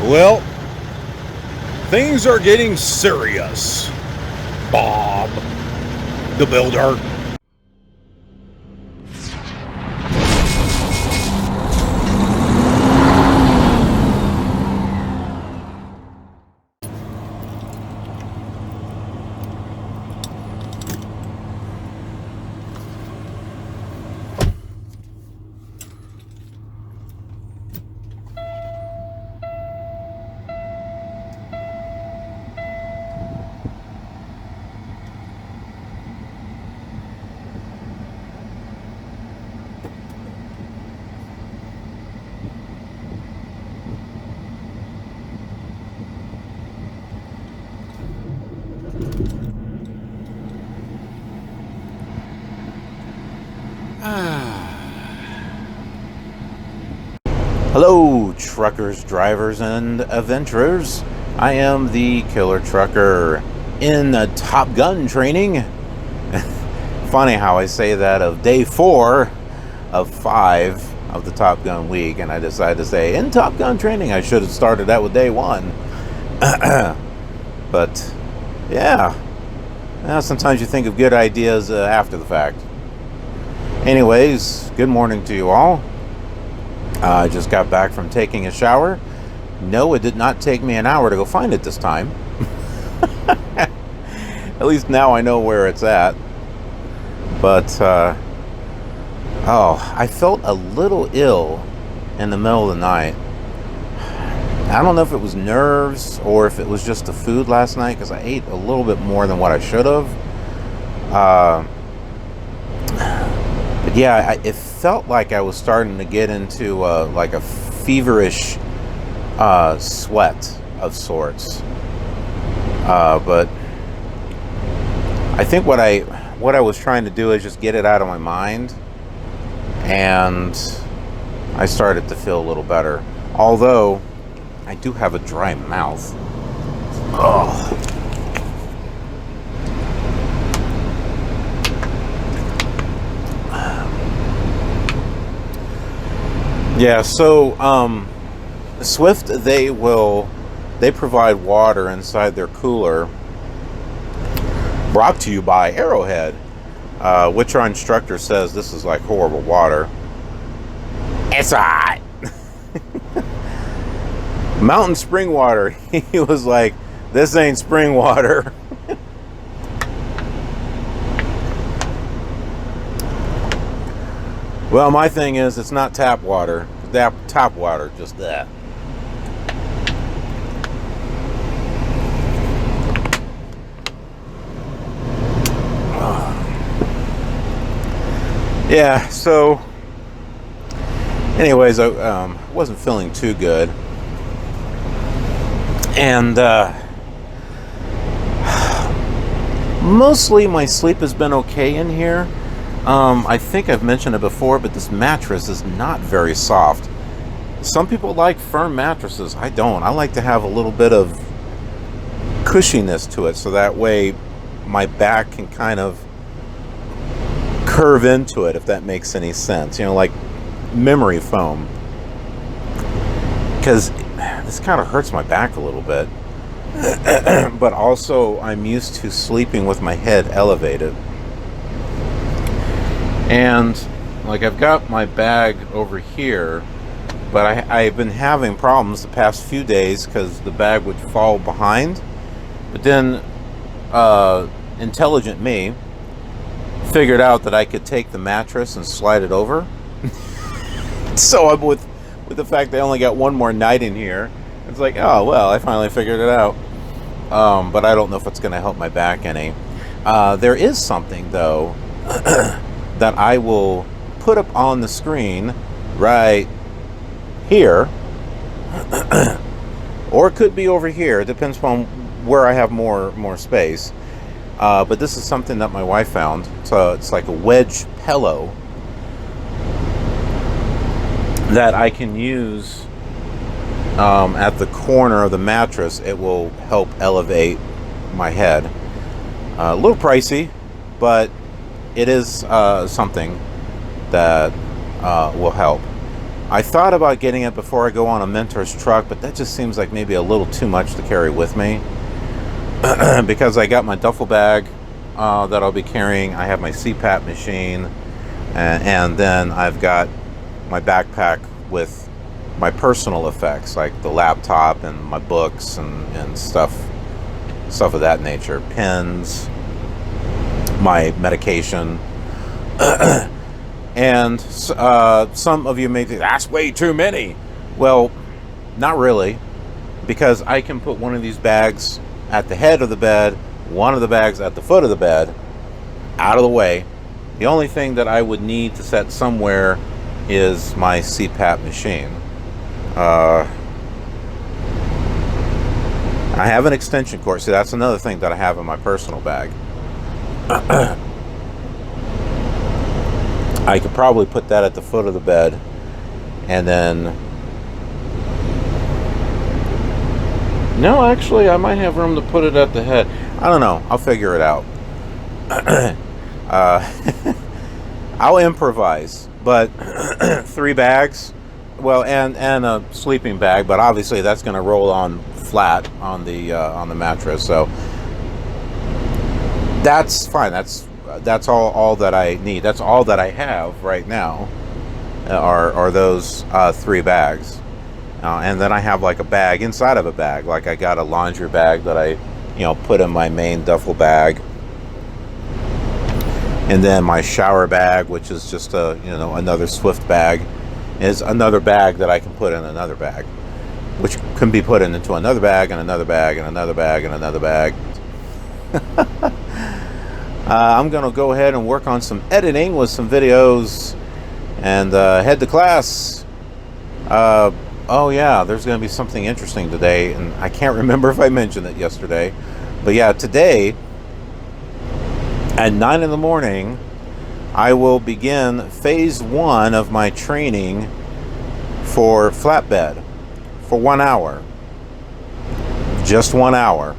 Well, things are getting serious. Bob, the builder. Hello, truckers, drivers, and adventurers. I am the Killer Trucker in Top Gun training. Funny how I say that of day 4 of 5 of the Top Gun week, and I decided to say in Top Gun training. I should have started that with day 1. But yeah, sometimes you think of good ideas after the fact. Anyways, good morning to you all. I just got back from taking a shower. No, it did not take me an hour to go find it this time. At least now I know where it's at. But, I felt a little ill in the middle of the night. I don't know if it was nerves or if it was just the food last night, because I ate a little bit more than what I should have. But yeah, it felt like I was starting to get into like a feverish sweat of sorts. But I think what I was trying to do is just get it out of my mind, and I started to feel a little better. Although I do have a dry mouth. Oh. Yeah, so Swift, they provide water inside their cooler, brought to you by Arrowhead, which our instructor says this is like horrible water. It's hot. Mountain spring water. He was like, this ain't spring water. Well, my thing is, it's not tap water. Tap water, just that. Yeah, so anyways, I wasn't feeling too good. And mostly my sleep has been okay in here. I think I've mentioned it before, but this mattress is not very soft. Some people like firm mattresses. I don't. I like to have a little bit of cushiness to it, so that way my back can kind of curve into it, if that makes any sense. You know, like memory foam. Because this kind of hurts my back a little bit. But also, I'm used to sleeping with my head elevated. And like, I've got my bag over here, but I've been having problems the past few days because the bag would fall behind. But then intelligent me figured out that I could take the mattress and slide it over. So I'm with the fact that I only got one more night in here, it's like, oh well, I finally figured it out. But I don't know if it's going to help my back any. There is something though that I will put up on the screen right here, or it could be over here. It depends upon where I have more space. But this is something that my wife found. So it's like a wedge pillow that I can use at the corner of the mattress. It will help elevate my head. A little pricey, but it is something that will help. I thought about getting it before I go on a mentor's truck, but that just seems like maybe a little too much to carry with me. Because I got my duffel bag that I'll be carrying. I have my CPAP machine, and then I've got my backpack with my personal effects, like the laptop and my books and stuff of that nature, pens, my medication. And some of you may think that's way too many. Well, not really, because I can put one of these bags at the head of the bed, one of the bags at the foot of the bed, out of the way. The only thing that I would need to set somewhere is my CPAP machine. I have an extension cord. See, that's another thing that I have in my personal bag. I could probably put that at the foot of the bed, and then... No, actually, I might have room to put it at the head. I don't know. I'll figure it out. I'll improvise. But 3 bags, well, and a sleeping bag, but obviously that's going to roll on flat on the mattress. So that's fine. That's all that I need. That's all that I have right now. Are those 3 bags. And then I have like a bag inside of a bag. Like I got a laundry bag that I, put in my main duffel bag. And then my shower bag, which is just another Swift bag, is another bag that I can put in another bag, which can be put into another bag and another bag and another bag and another bag. I'm going to go ahead and work on some editing with some videos and head to class. Oh yeah, there's going to be something interesting today, and I can't remember if I mentioned it yesterday, but yeah, today at 9 in the morning I will begin phase 1 of my training for flatbed for 1 hour. Just 1 hour.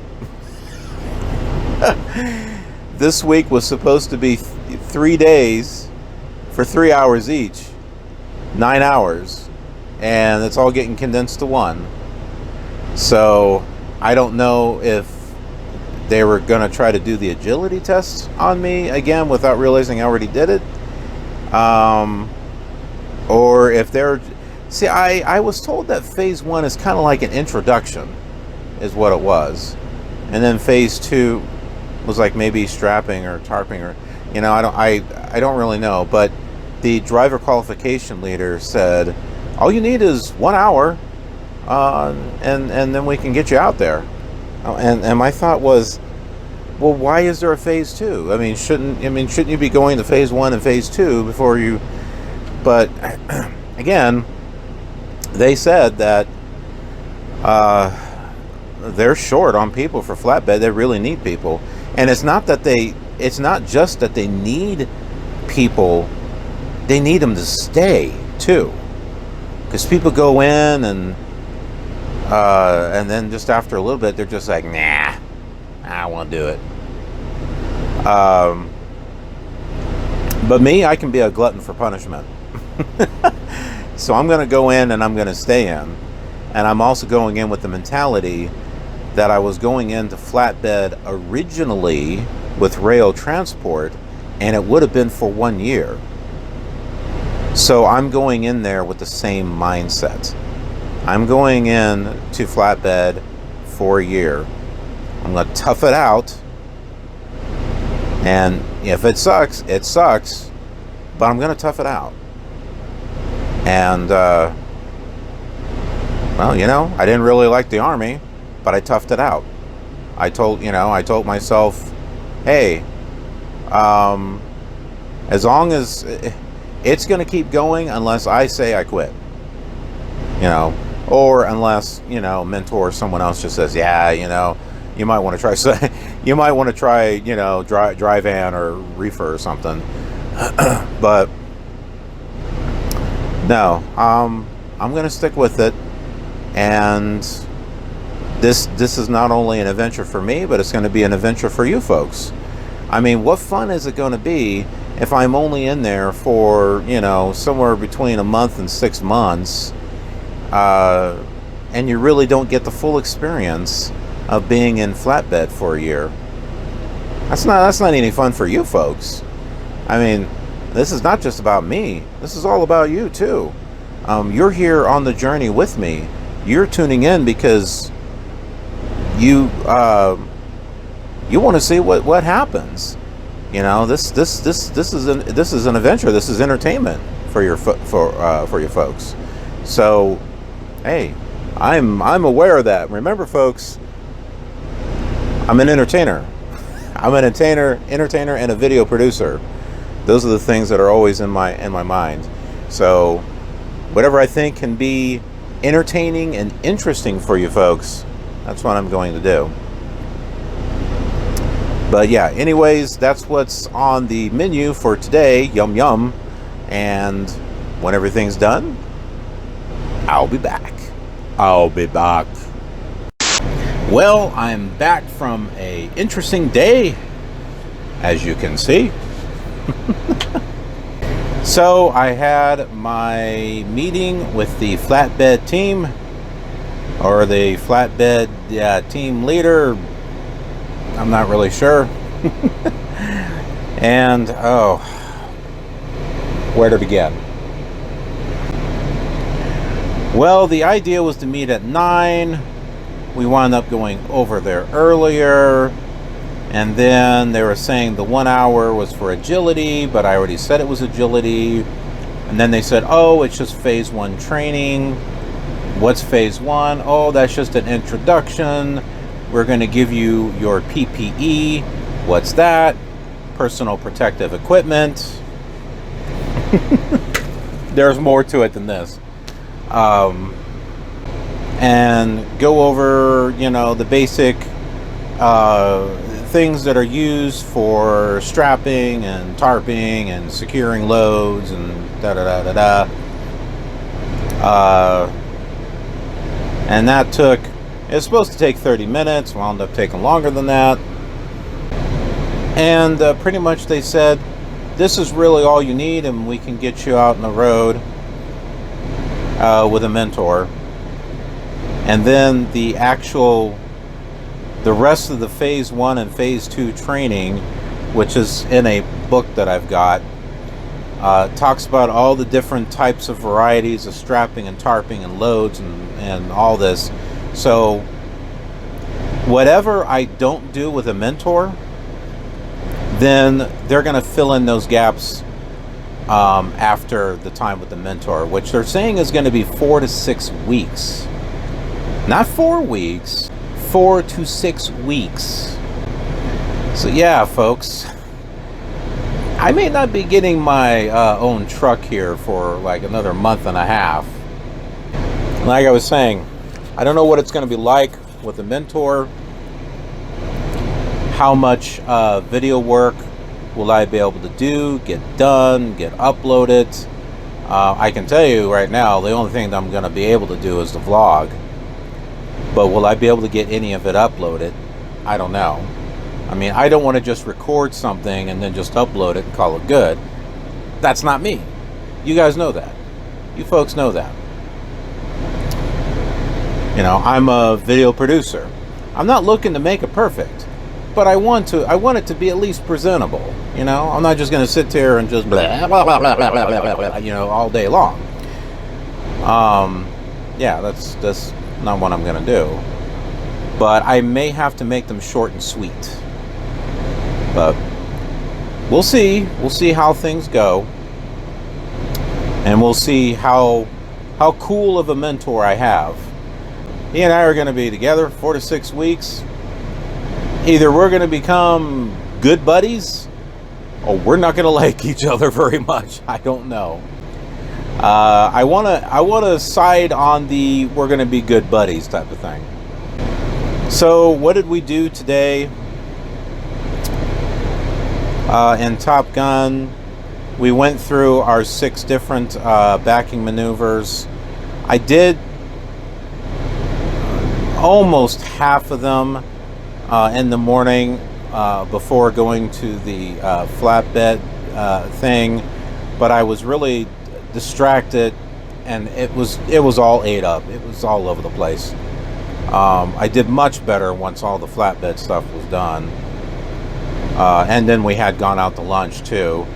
This week was supposed to be 3 days for 3 hours each, 9 hours. And it's all getting condensed to 1. So I don't know if they were going to try to do the agility test on me again without realizing I already did it. Or if they're... See, I was told that phase 1 is kind of like an introduction, is what it was. And then phase 2 was like maybe strapping or tarping or... I don't really know. But the driver qualification leader said... all you need is 1 hour, and then we can get you out there. And my thought was, well, why is there a phase 2? I mean, shouldn't you be going to phase 1 and phase 2 before you? But again, they said that they're short on people for flatbed. They really need people, and it's not just that they need people; they need them to stay too. Because people go in and then just after a little bit, they're just like, nah, I don't want to do it. But me, I can be a glutton for punishment. So I'm going to go in and I'm going to stay in. And I'm also going in with the mentality that I was going into flatbed originally with rail transport, and it would have been for 1 year. So I'm going in there with the same mindset. I'm going in to flatbed for a year. I'm going to tough it out. And if it sucks, it sucks. But I'm going to tough it out. And, I didn't really like the Army, but I toughed it out. I told myself, hey, as long as... it's going to keep going unless I say I quit, or unless, mentor or someone else just says, yeah, you might want to try, dry van or reefer or something. But no, I'm going to stick with it. And this is not only an adventure for me, but it's going to be an adventure for you folks. I mean, what fun is it going to be if I'm only in there for, you know, somewhere between a month and 6 months, and you really don't get the full experience of being in Flatbed for a year? That's not any fun for you folks. I mean, this is not just about me. This is all about you too. You're here on the journey with me. You're tuning in because you want to see what happens. You know, this is an adventure. This is entertainment for your folks. So, hey, I'm aware of that. Remember, folks, I'm an entertainer. I'm an entertainer, and a video producer. Those are the things that are always in my mind. So, whatever I think can be entertaining and interesting for you folks, that's what I'm going to do. But yeah, anyways, that's what's on the menu for today. Yum yum. And when everything's done, I'll be back. Well, I'm back from a interesting day, as you can see. So I had my meeting with the Flatbed team, or the Flatbed team leader. I'm not really sure. And where to begin? Well, the idea was to meet at 9. We wound up going over there earlier, and then they were saying the 1 hour was for agility, but I already said it was agility. And then they said, oh, it's just phase 1 training. What's phase 1? Oh, that's just an introduction. We're going to give you your PPE. What's that? Personal protective equipment. There's more to it than this. And go over, you know, the basic things that are used for strapping and tarping and securing loads and and that took, it's supposed to take 30 minutes, wound up taking longer than that. And pretty much they said, this is really all you need, and we can get you out on the road with a mentor. And then the rest of the phase 1 and phase 2 training, which is in a book that I've got, talks about all the different types of varieties of strapping and tarping and loads and all this. So whatever I don't do with a mentor, then they're going to fill in those gaps after the time with the mentor, which they're saying is going to be 4 to 6 weeks. Not 4 weeks, 4 to 6 weeks. So yeah, folks, I may not be getting my own truck here for like another month and a half. Like I was saying, I don't know what it's going to be like with a mentor. How much video work will I be able to do, get done, get uploaded? I can tell you right now, the only thing that I'm going to be able to do is the vlog. But will I be able to get any of it uploaded? I don't know. I mean, I don't want to just record something and then just upload it and call it good. That's not me. You guys know that. You folks know that. You know, I'm a video producer. I'm not looking to make it perfect, but I want it to be at least presentable. You know, I'm not just going to sit there and just blah, blah, blah, blah, blah, blah, blah, you know, all day long. Yeah, that's not what I'm going to do. But I may have to make them short and sweet. But we'll see. We'll see how things go. And we'll see how cool of a mentor I have. He and I are going to be together 4 to 6 weeks. Either we're going to become good buddies, or we're not going to like each other very much. I don't know. I wanna side on the we're going to be good buddies type of thing. So what did we do today in Top Gun? We went through our 6 different backing maneuvers. I did almost half of them in the morning before going to the flatbed thing, but I was really distracted, and it was all ate up. It was all over the place. I did much better once all the flatbed stuff was done, and then we had gone out to lunch too.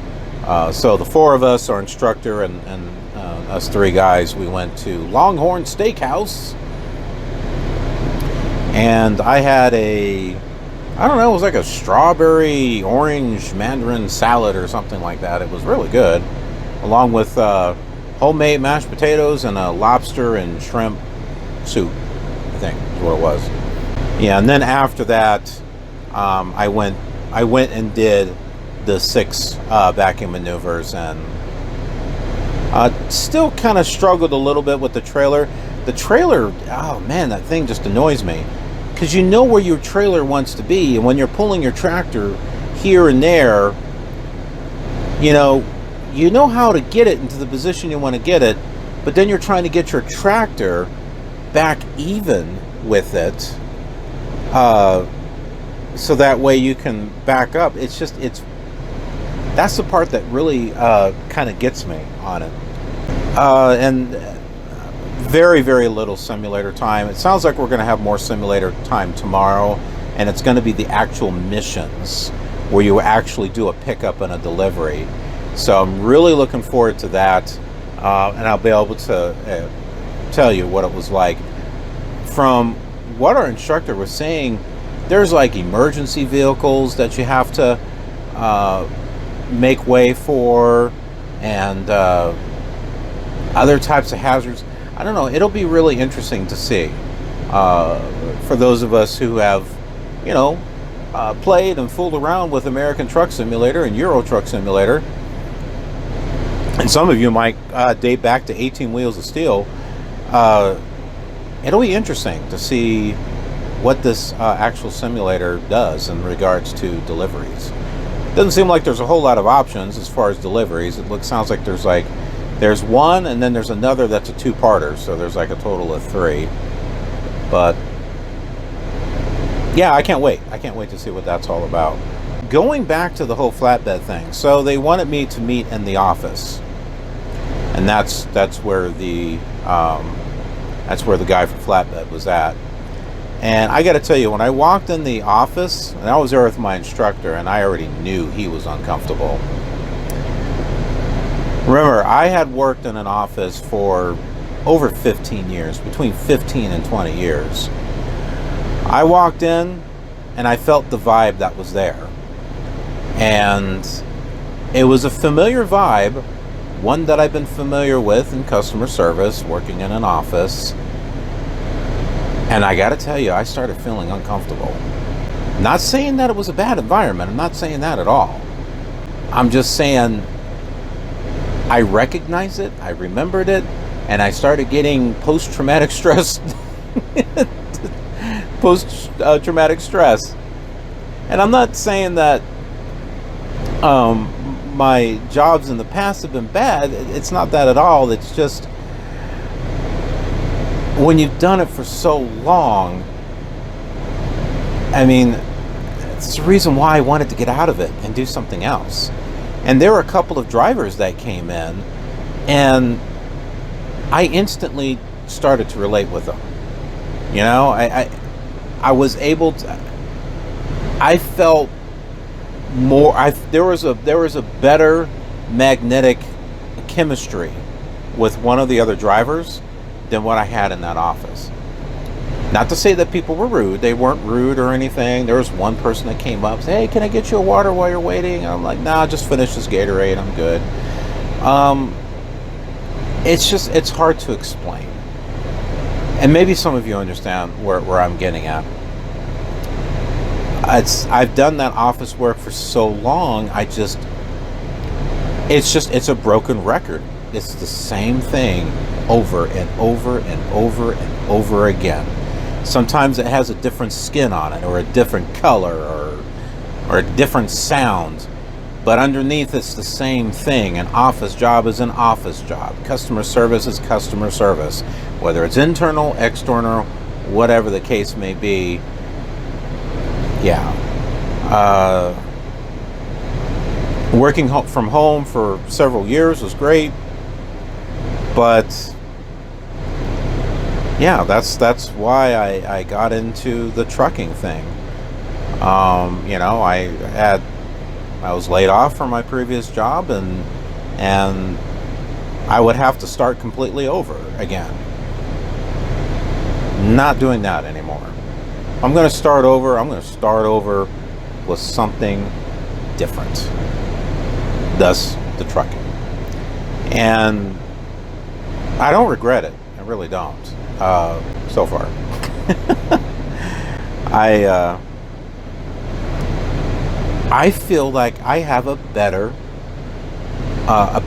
So the four of us, our instructor and us three guys, we went to Longhorn Steakhouse, and I had I don't know, it was like a strawberry orange mandarin salad or something like that. It was really good, along with homemade mashed potatoes and a lobster and shrimp soup, I think is what it was. Yeah, and then after that, I went and did the 6 backing maneuvers, and still kind of struggled a little bit with the trailer. The trailer, oh man, that thing just annoys me, because you know where your trailer wants to be, and when you're pulling your tractor here and there, you know how to get it into the position you want to get it, but then you're trying to get your tractor back even with it, so that way you can back up. That's the part that really kind of gets me on it. And very, very little simulator time. It sounds like we're going to have more simulator time tomorrow, and it's going to be the actual missions where you actually do a pickup and a delivery. So I'm really looking forward to that, and I'll be able to tell you what it was like. From what our instructor was saying, there's like emergency vehicles that you have to make way for, and other types of hazards. I don't know, it'll be really interesting to see for those of us who have played and fooled around with American Truck Simulator and Euro Truck Simulator, and some of you might date back to 18 Wheels of Steel. It'll be interesting to see what this actual simulator does in regards to deliveries. Doesn't seem like there's a whole lot of options as far as deliveries. Sounds like there's one, and then there's another that's a two-parter, so there's like a total of 3. But yeah, I can't wait to see what that's all about. Going back to the whole flatbed thing, so they wanted me to meet in the office, and that's where the guy from Flatbed was at. And I got to tell you, when I walked in the office, and I was there with my instructor, and I already knew he was uncomfortable. Remember, I had worked in an office for over 15 years, between 15 and 20 years. I walked in, and I felt the vibe that was there. And it was a familiar vibe, one that I've been familiar with in customer service, working in an office. And I got to tell you, I started feeling uncomfortable. Not saying that it was a bad environment. I'm not saying that at all. I'm just saying I recognized it, I remembered it, and I started getting post-traumatic stress. Post-traumatic stress. And I'm not saying that my jobs in the past have been bad. It's not that at all. It's just when you've done it for so long, I mean, it's the reason why I wanted to get out of it and do something else. And there were a couple of drivers that came in, and I instantly started to relate with them. I was able to. I felt more. There was a better magnetic chemistry with one of the other drivers than what I had in that office. Not to say that people were rude. They weren't rude or anything. There was one person that came up and said, "Hey, can I get you a water while you're waiting?" I'm like, "Nah, just finish this Gatorade. I'm good." It's hard to explain. And maybe some of you understand where I'm getting at. I've done that office work for so long, it's a broken record. It's the same thing over and over and over and over again. Sometimes it has a different skin on it, or a different color, or a different sound, but underneath it's the same thing. An office job is an office job. Customer service is customer service, whether it's internal, external, whatever the case may be. Yeah. Working from home for several years was great, but yeah, that's why I got into the trucking thing. You know, I was laid off from my previous job, and I would have to start completely over again. Not doing that anymore. I'm going to start over. I'm going to start over with something different. Thus, the trucking. And I don't regret it. I really don't. So far. I feel like I have a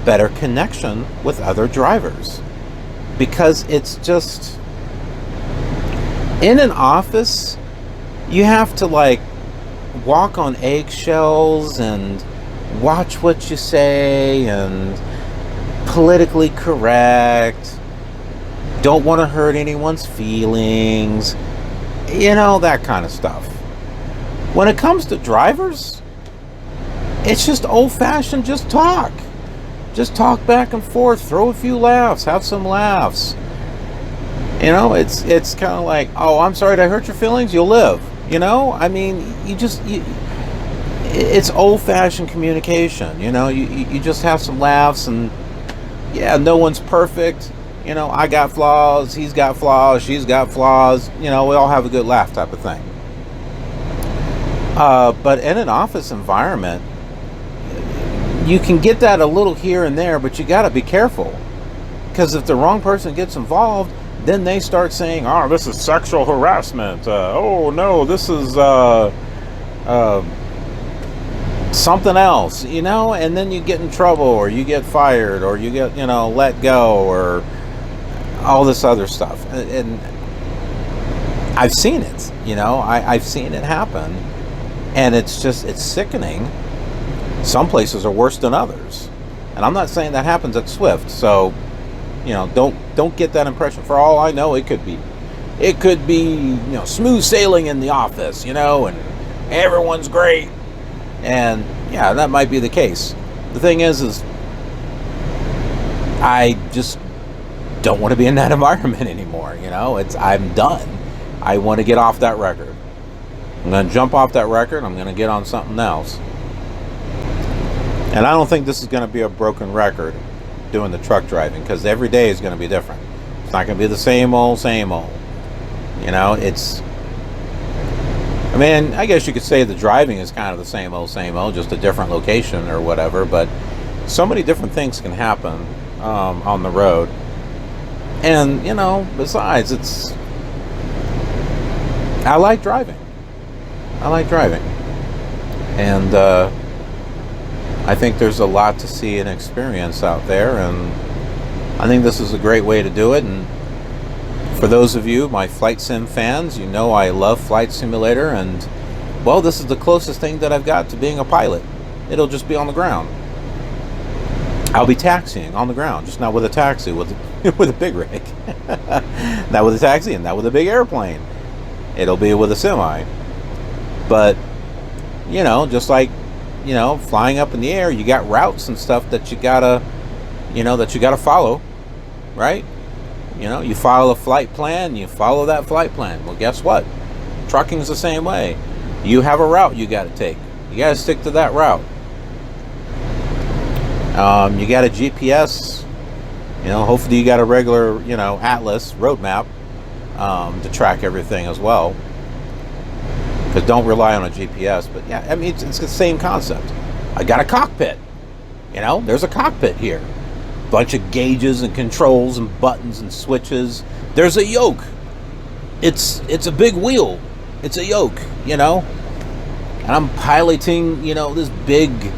better connection with other drivers, because it's just, in an office you have to like walk on eggshells and watch what you say and politically correct, don't want to hurt anyone's feelings, you know, that kind of stuff. When it comes to drivers, it's just old-fashioned, just talk back and forth, throw a few laughs, have some laughs. You know, it's kind of like, oh, I'm sorry, did I hurt your feelings? You'll live. You know, I mean, it's old-fashioned communication. You know, you just have some laughs, and yeah, no one's perfect. You know, I got flaws, he's got flaws, she's got flaws. You know, we all have a good laugh type of thing. But in an office environment, you can get that a little here and there, but you got to be careful, because if the wrong person gets involved, then they start saying, oh, this is sexual harassment. Oh, no, this is something else, you know, and then you get in trouble, or you get fired, or you get, you know, let go, or all this other stuff. And I've seen it, you know, I've seen it happen, and it's sickening. Some places are worse than others, and I'm not saying that happens at Swift, so, you know, don't get that impression. For all I know, it could be, you know, smooth sailing in the office, you know, and everyone's great, and yeah, that might be the case. The thing is I just don't want to be in that environment anymore. You know, I'm done. I want to get off that record. I'm going to jump off that record. I'm going to get on something else. And I don't think this is going to be a broken record doing the truck driving, because every day is going to be different. It's not going to be the same old. You know, I mean, I guess you could say the driving is kind of the same old, just a different location or whatever, but so many different things can happen on the road. And, you know, besides, I like driving. And I think there's a lot to see and experience out there, and I think this is a great way to do it. And for those of you, my flight sim fans, you know I love Flight Simulator, and, well, this is the closest thing that I've got to being a pilot. It'll just be on the ground. I'll be taxiing on the ground, just not with a taxi, with a big rig. Not with a taxi, and not with a big airplane. It'll be with a semi. But, you know, just like, you know, flying up in the air, you got routes and stuff that you gotta follow, right? You know, you follow a flight plan, you follow that flight plan. Well, guess what? Trucking's the same way. You have a route you got to take. You got to stick to that route. You got a GPS. You know, hopefully you got a regular, you know, atlas road map to track everything as well. Because don't rely on a GPS. But yeah, I mean, it's the same concept. I got a cockpit. You know, there's a cockpit here. Bunch of gauges and controls and buttons and switches. There's a yoke. It's a big wheel. It's a yoke, you know. And I'm piloting, you know, this big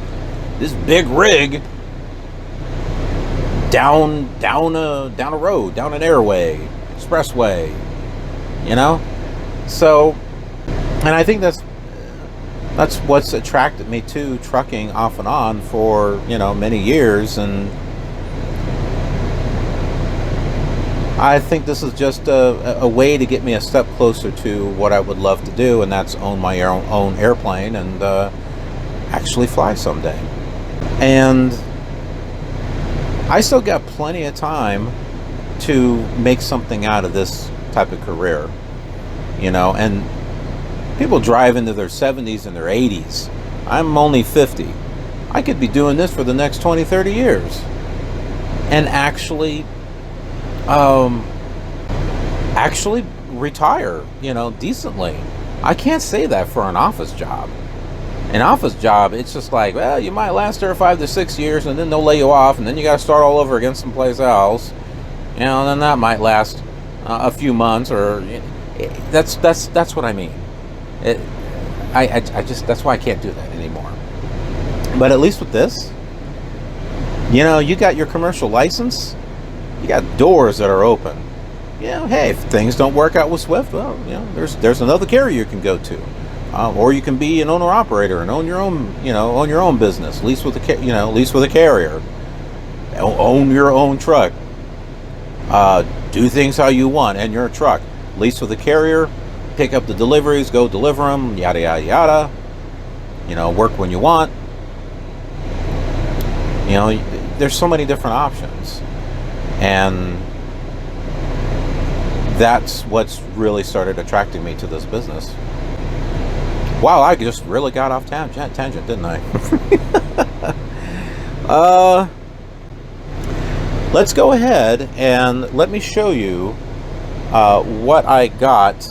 rig down a road, down an airway, expressway, you know. So, and I think that's what's attracted me to trucking off and on for, you know, many years. And I think this is just a way to get me a step closer to what I would love to do, and that's own my own airplane and actually fly someday. And I still got plenty of time to make something out of this type of career, you know. And people drive into their 70s and their 80s. I'm only 50. I could be doing this for the next 20, 30 years and actually retire, you know, decently. I can't say that for an office job. An office job, it's just like, well, you might last there 5 to 6 years, and then they'll lay you off, and then you got to start all over again someplace else. You know, and then that might last a few months, or that's what I mean. I just, that's why I can't do that anymore. But at least with this, you know, you got your commercial license, you got doors that are open. You know, hey, if things don't work out with Swift, well, you know, there's another carrier you can go to. Or you can be an owner-operator and own your own business. Lease with a carrier. Own your own truck. Do things how you want in your truck. Lease with a carrier. Pick up the deliveries. Go deliver them. Yada yada yada. You know, work when you want. You know, there's so many different options, and that's what's really started attracting me to this business. Wow, I just really got off tangent, didn't I? Let's go ahead and let me show you what I got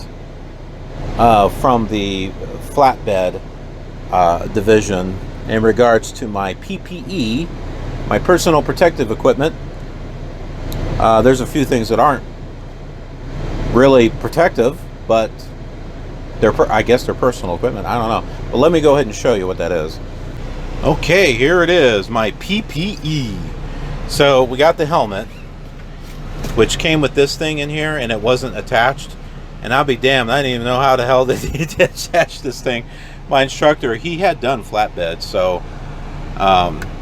from the Flatbed division in regards to my PPE, my personal protective equipment. There's a few things that aren't really protective, but I guess they're personal equipment. I don't know. But let me go ahead and show you what that is. Okay, here it is, my PPE. So we got the helmet, which came with this thing in here, and it wasn't attached. And I'll be damned, I didn't even know how the hell they attach this thing. My instructor, he had done flatbed, so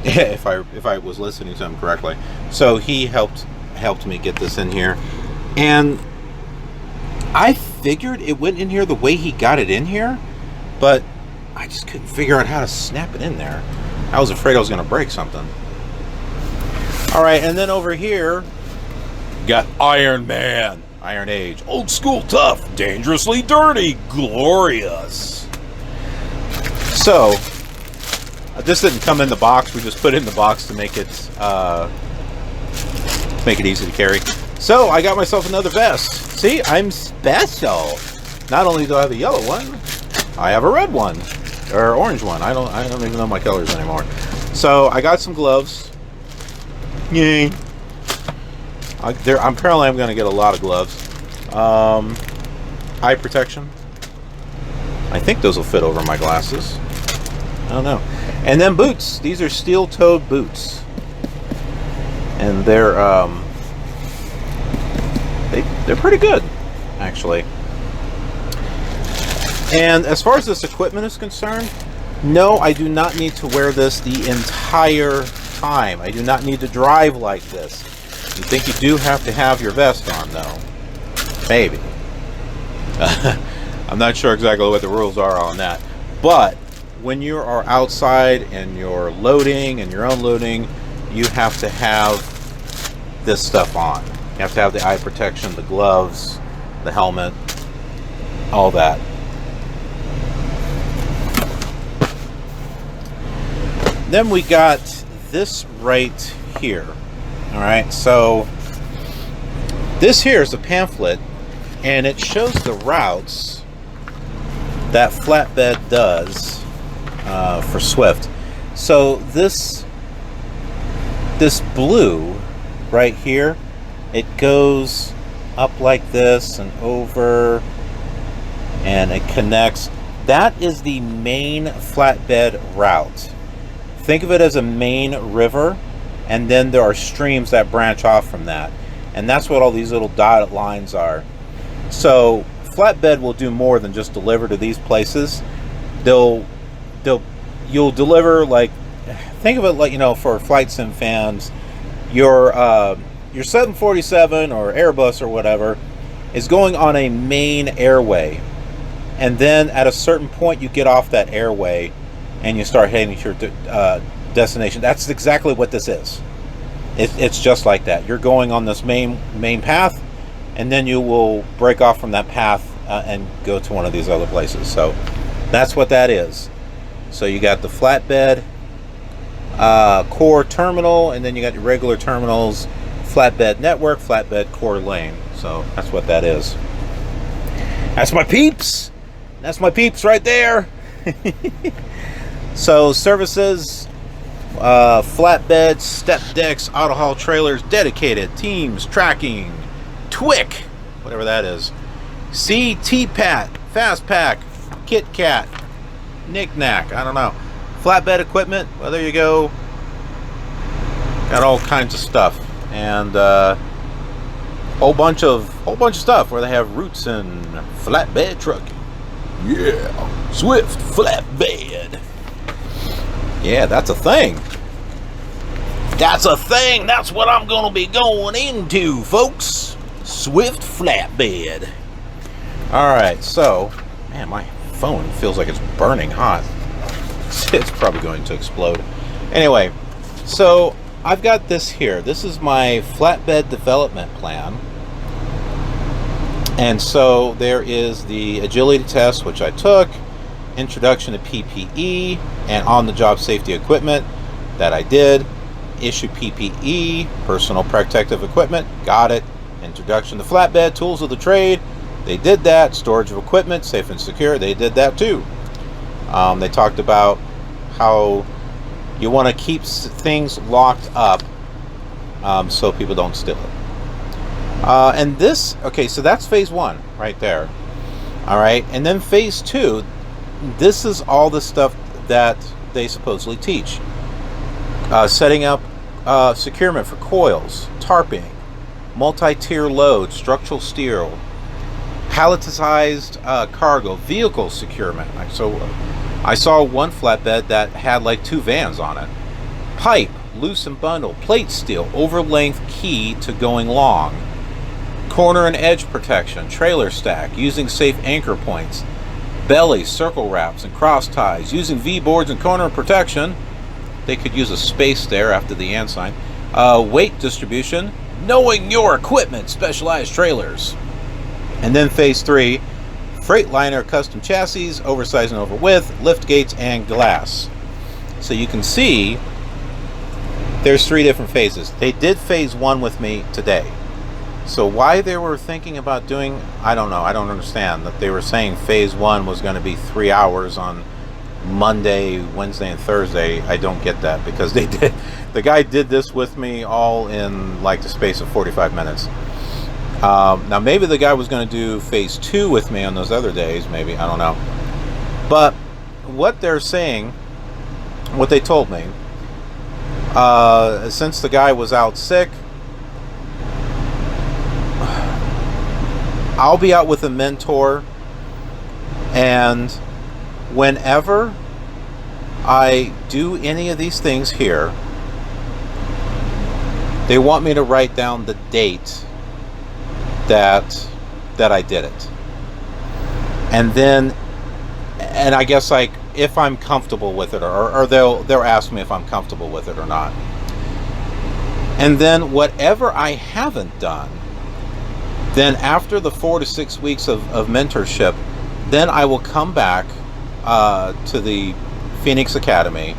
if I was listening to him correctly, so he helped me get this in here. And I figured it went in here the way he got it in here, but I just couldn't figure out how to snap it in there. I was afraid I was going to break something. All right, and then over here, got Iron Man, Iron Age, old school tough, dangerously dirty, glorious. So, this didn't come in the box. We just put it in the box to make it easy to carry. So I got myself another vest. See, I'm special. Not only do I have a yellow one, I have a red one or orange one. I don't even know my colors anymore. So I got some gloves. Yay! Apparently I'm going to get a lot of gloves. Eye protection. I think those will fit over my glasses. I don't know. And then boots. These are steel-toed boots, and they're pretty good, actually. And as far as this equipment is concerned, no, I do not need to wear this the entire time. I do not need to drive like this. You think you do have to have your vest on, though? Maybe. I'm not sure exactly what the rules are on that. But when you are outside and you're loading and you're unloading, you have to have this stuff on. You have to have the eye protection, the gloves, the helmet, all that. Then we got this right here. All right, so this here is a pamphlet, and it shows the routes that Flatbed does for Swift. So this blue right here, it goes up like this and over, and it connects. That is the main Flatbed route. Think of it as a main river, and then there are streams that branch off from that, and that's what all these little dotted lines are. So Flatbed will do more than just deliver to these places. You'll deliver, like, think of it like, you know, for flight sim fans, your 747 or Airbus or whatever is going on a main airway, and then at a certain point you get off that airway and you start heading to your destination. That's exactly what this is. It's just like that. You're going on this main path, and then you will break off from that path and go to one of these other places. So that's what that is. So you got the flatbed core terminal, and then you got your regular terminals, flatbed network, flatbed core lane. So that's what that is. That's my peeps. That's my peeps right there. So services, flatbed, step decks, auto haul trailers, dedicated, teams, tracking, TWIC, whatever that is, CT-PAT, Fast Pack, Kit Kat, Knick-Knack, I don't know. Flatbed equipment, well, there you go. Got all kinds of stuff, and whole bunch of stuff where they have roots in flatbed trucking. Yeah, Swift flatbed. Yeah, that's a thing. That's a thing. That's what I'm going to be going into, folks. Swift flatbed. All right, so, man, my phone feels like it's burning hot. It's probably going to explode. Anyway, so I've got this here. This is my flatbed development plan. And so there is the agility test, which I took, introduction to PPE and on-the-job safety equipment that I did, issue PPE, personal protective equipment, got it, introduction to flatbed, tools of the trade, they did that, storage of equipment, safe and secure, they did that too. They talked about how you want to keep things locked up so people don't steal it. And this, okay, so that's phase 1 right there. All right, and then phase 2, this is all the stuff that they supposedly teach. Setting up securement for coils, tarping, multi-tier load, structural steel, palletized cargo, vehicle securement. So I saw one flatbed that had like 2 vans on it. Pipe, loose and bundle, plate steel, over-length key to going long. Corner and edge protection, trailer stack, using safe anchor points, belly, circle wraps, and cross ties, using V-boards and corner protection. They could use a space there after the and sign. Weight distribution, knowing your equipment, specialized trailers. And then phase 3, Freightliner custom chassis, oversized and over width, lift gates, and glass. So you can see there's 3 different phases. They did phase 1 with me today. So why they were thinking about doing, I don't know, I don't understand. That they were saying phase 1 was going to be 3 hours on Monday, Wednesday, and Thursday. I don't get that, because they did, the guy did this with me all in like the space of 45 minutes. Now maybe the guy was going to do phase 2 with me on those other days, maybe, I don't know. But what they're saying, what they told me, since the guy was out sick, I'll be out with a mentor, and whenever I do any of these things here, they want me to write down the date that I did it. And then, and I guess like if I'm comfortable with it, or they'll ask me if I'm comfortable with it or not. And then whatever I haven't done, then after the 4 to 6 weeks of mentorship, then I will come back to the Phoenix Academy,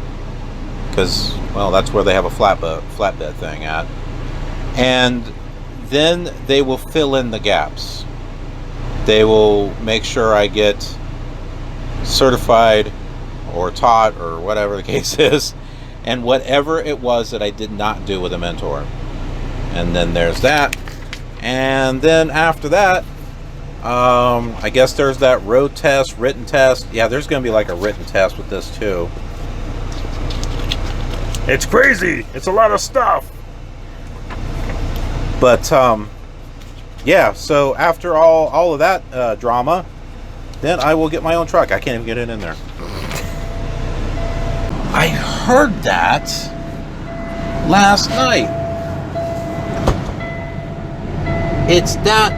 because, well, that's where they have a flatbed thing at. And then they will fill in the gaps. They will make sure I get certified or taught or whatever the case is, and whatever it was that I did not do with a mentor. And then there's that. And then after that, I guess there's that road test, written test. Yeah, there's going to be like a written test with this too. It's crazy. It's a lot of stuff. But yeah, so after all of that drama, then I will get my own truck. I can't even get it in there. I heard that last night. It's that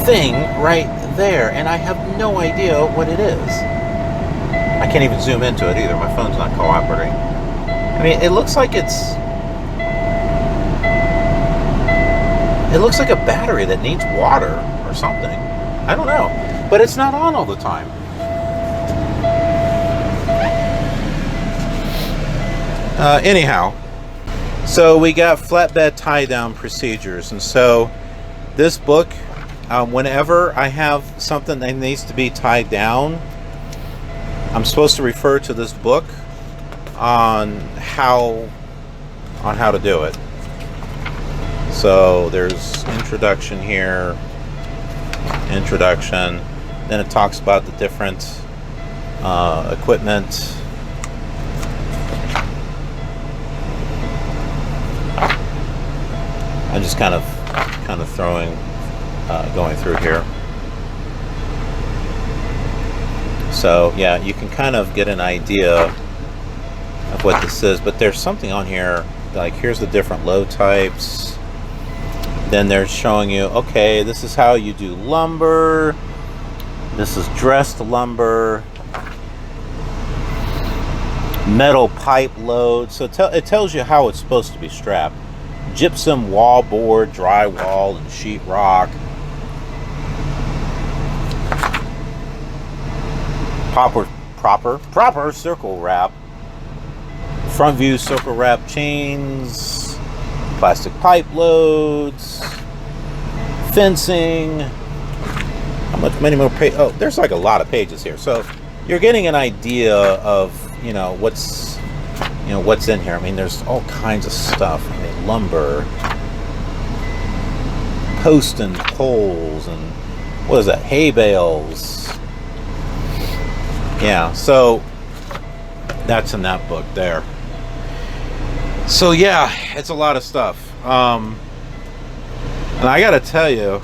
thing right there, and I have no idea what it is. I can't even zoom into it either. My phone's not cooperating. I mean, it looks like it's... It looks like a battery that needs water or something. I don't know. But it's not on all the time. Anyhow, so we got flatbed tie-down procedures. And so this book, whenever I have something that needs to be tied down, I'm supposed to refer to this book on how to do it. So there's introduction here, introduction, then it talks about the different equipment. I'm just kind of throwing, going through here. So yeah, you can kind of get an idea of what this is, but there's something on here, like here's the different load types. Then they're showing you, okay, this is how you do lumber. This is dressed lumber. Metal pipe load. So it tells you how it's supposed to be strapped. Gypsum wallboard, drywall, and sheetrock. Proper circle wrap. Front view circle wrap chains. Plastic pipe loads, fencing. How much? Many more pages? Oh, there's like a lot of pages here. So you're getting an idea of what's in here. I mean, there's all kinds of stuff. I mean, lumber, posts and poles, and what is that? Hay bales. Yeah. So that's in that book there. So yeah, it's a lot of stuff. And I gotta tell you,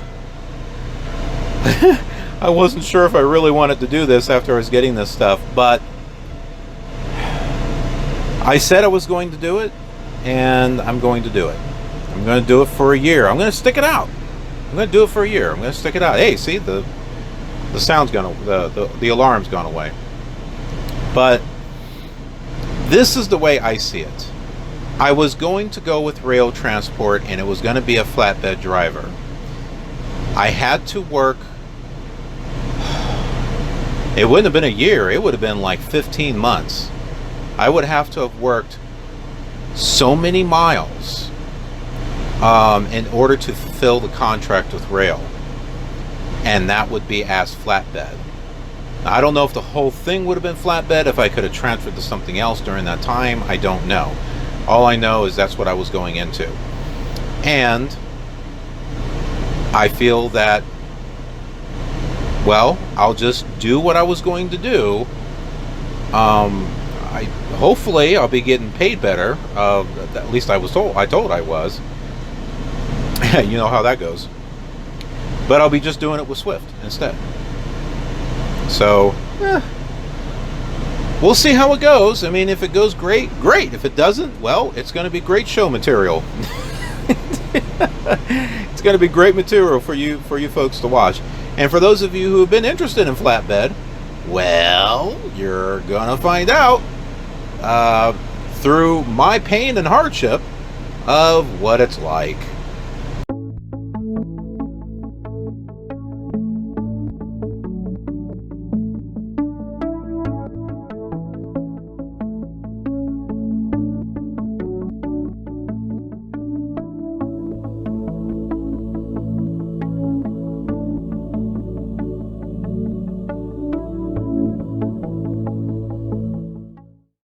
I wasn't sure if I really wanted to do this after I was getting this stuff, but I said I was going to do it, and I'm going to do it. I'm going to do it for a year. I'm going to stick it out. I'm going to do it for a year. I'm going to stick it out. Hey, see, the sound's gone, the alarm's gone away. But this is the way I see it. I was going to go with rail transport, and it was going to be a flatbed driver. I had to work. It wouldn't have been a year. It would have been like 15 months. I would have to have worked so many miles in order to fulfill the contract with rail. And that would be as flatbed. Now, I don't know if the whole thing would have been flatbed, if I could have transferred to something else during that time. I don't know. All I know is that's what I was going into. And I feel that, well, I'll just do what I was going to do. Hopefully I'll be getting paid better. At least I told I was. You know how that goes. But I'll be just doing it with Swift instead. So, we'll see how it goes. I mean, if it goes great, great. If it doesn't, well, it's going to be great show material. It's going to be great material for you folks to watch. And for those of you who have been interested in flatbed, well, you're going to find out through my pain and hardship of what it's like.